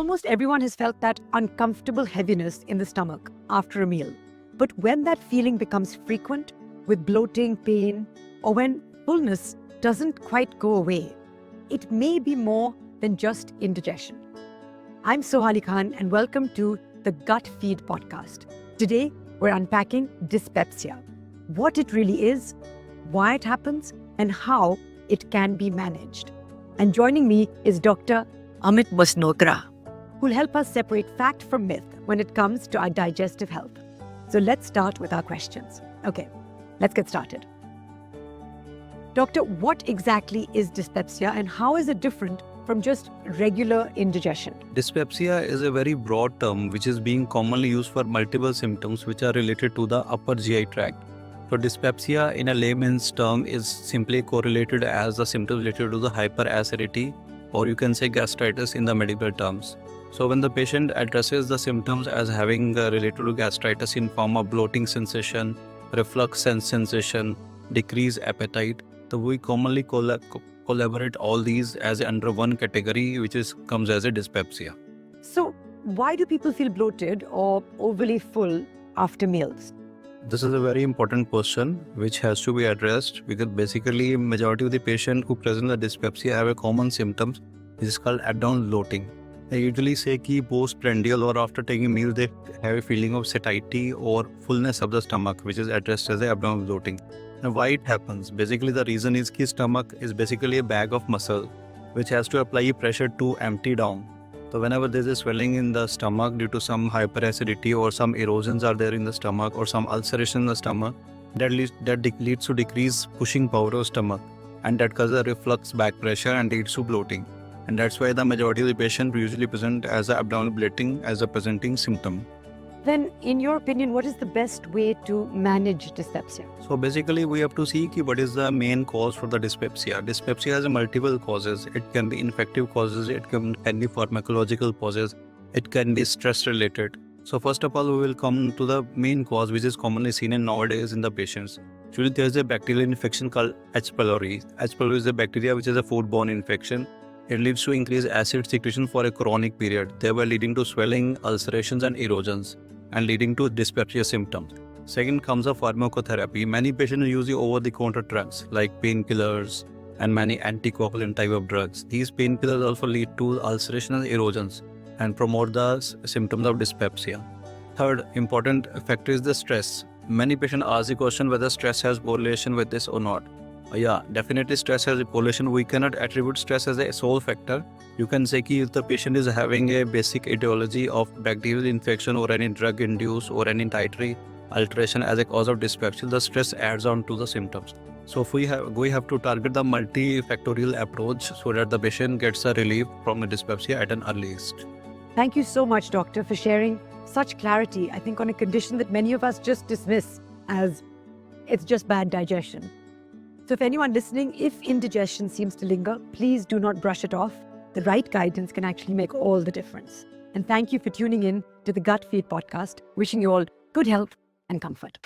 Almost everyone has felt that uncomfortable heaviness in the stomach after a meal. But when that feeling becomes frequent, with bloating, pain, or when fullness doesn't quite go away, it may be more than just indigestion. I'm Sohali Khan and welcome to the Gut Feed podcast. Today, we're unpacking dyspepsia, what it really is, why it happens, and how it can be managed. And joining me is Dr. Amit Masnotra, who'll help us separate fact from myth when it comes to our digestive health. So let's start with our questions. Okay, let's get started. Doctor, what exactly is dyspepsia and how is it different from just regular indigestion? Dyspepsia is a very broad term which is being commonly used for multiple symptoms which are related to the upper GI tract. So dyspepsia in a layman's term is simply correlated as the symptoms related to the hyperacidity, or you can say gastritis in the medical terms. So when the patient addresses the symptoms as having related to gastritis in form of bloating sensation, reflux sensation, decreased appetite, so we commonly collaborate all these as under one category, which comes as a dyspepsia. So why do people feel bloated or overly full after meals? This is a very important question which has to be addressed, because basically majority of the patients who present the dyspepsia have a common symptoms which is called abdominal bloating. They usually say that post-prandial or after taking meal they have a feeling of satiety or fullness of the stomach, which is addressed as the abdominal bloating. Now why it happens? Basically the reason is that stomach is basically a bag of muscle which has to apply pressure to empty down. So whenever there is a swelling in the stomach due to some hyperacidity or some erosions are there in the stomach or some ulceration in the stomach, that leads to decreased pushing power of stomach, and that causes a reflux back pressure and leads to bloating. And that's why the majority of the patients usually present as abdominal bloating as a presenting symptom. Then, in your opinion, what is the best way to manage dyspepsia? So basically we have to see what is the main cause for the dyspepsia. Dyspepsia has multiple causes. It can be infective causes, it can be pharmacological causes, it can be stress related. So first of all, we will come to the main cause which is commonly seen in nowadays in the patients. Usually there is a bacterial infection called H. pylori. H. pylori is a bacteria which is a foodborne infection. It leads to increased acid secretion for a chronic period, thereby leading to swelling, ulcerations and erosions, and leading to dyspepsia symptoms. Second comes a pharmacotherapy. Many patients use the over-the-counter drugs like painkillers and many anticoagulant type of drugs. These painkillers also lead to ulceration and erosions and promote the symptoms of dyspepsia. Third important factor is the stress. Many patients ask the question whether stress has correlation with this or not. Yeah, definitely stress has a correlation. We cannot attribute stress as a sole factor. You can say that if the patient is having a basic etiology of bacterial infection or any drug induced or any dietary alteration as a cause of dyspepsia, the stress adds on to the symptoms. So we have to target the multifactorial approach so that the patient gets a relief from the dyspepsia at an earliest. Thank you so much, doctor, for sharing such clarity, I think, on a condition that many of us just dismiss as it's just bad digestion. So if anyone listening, if indigestion seems to linger, please do not brush it off. The right guidance can actually make all the difference. And thank you for tuning in to the Gut Feed podcast. Wishing you all good health and comfort.